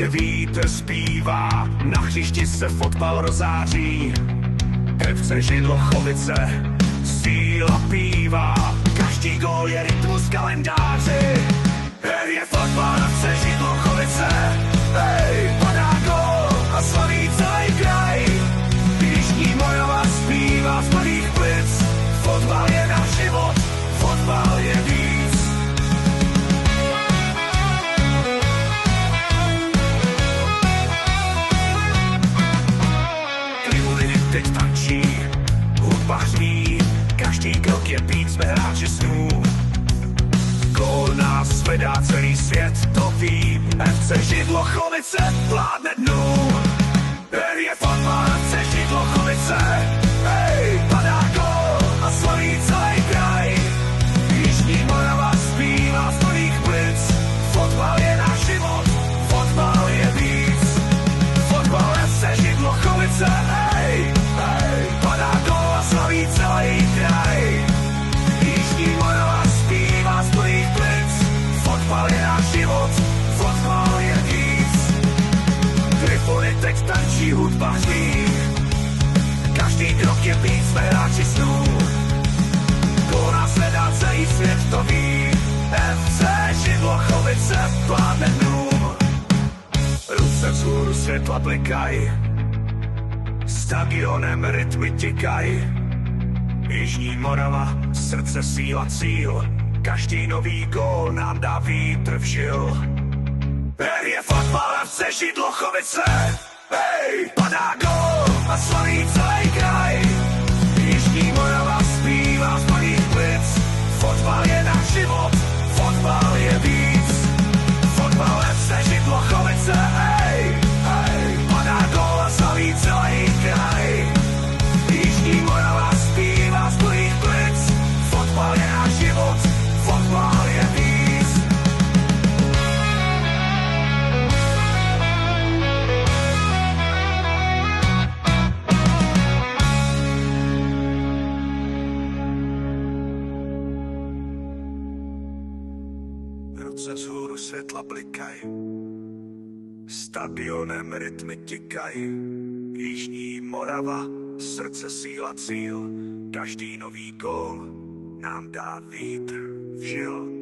ještě vítr zpívá, na hřišti se fotbal rozáří. FC Židlochovice, síla pívá, každý gól je rytmus kalendáři. Her je fotbal na FC Židlochovice, hej, padá gól a slaví celý kraj. Jižní Morava zpívá z plných plic, fotbal je náš život, fotbal je víc. Tribuny teď tančí, hudba hřmí, každý krok je beat, jsme hráči snů. Gól nás zvedá, celý svět to ví, FC Židlochovice vládne dnů. Her je fotbal na FC Židlochovice, hej, padá gól a slaví celý kraj. Jižní Morava zpívá z plných plic, fotbal je náš život, fotbal je víc. Fotbal FC Židlochovice, hej, hej, padá gól a slaví celý kraj. Jižní Morava zpívá z plných plic, fotbal je náš život, fotbal je víc. Tribony teď tančí, hudba hřmí, každý krok je beat, jsme hráči snů. Gól nás hledá, celý svět to ví, FC Židlochovice vládne dnů. Ruce vzhůru světla blikaj, stadionem rytmy tikaj. Jižní Morava, srdce, síla, cíl, každý nový gól nám dá vítr v žil. Her je fotbal FC Židlochovice, hej, padá gól a slaví celý kraj. Jižní Morava zpívá z plných plic, fotbal je náš život, fotbal je víc. Fotbal FC Židlochovice, hej, hej, padá gól a slaví celý kraj. Jižní Morava zpívá z plných plic, fotbal je náš život, fotbal je víc. Ruce vzhůru světla blikaj, stadionem rytmy tikaj. Jižní Morava, srdce, síla, cíl, každý nový gól nám dá vítr v žil.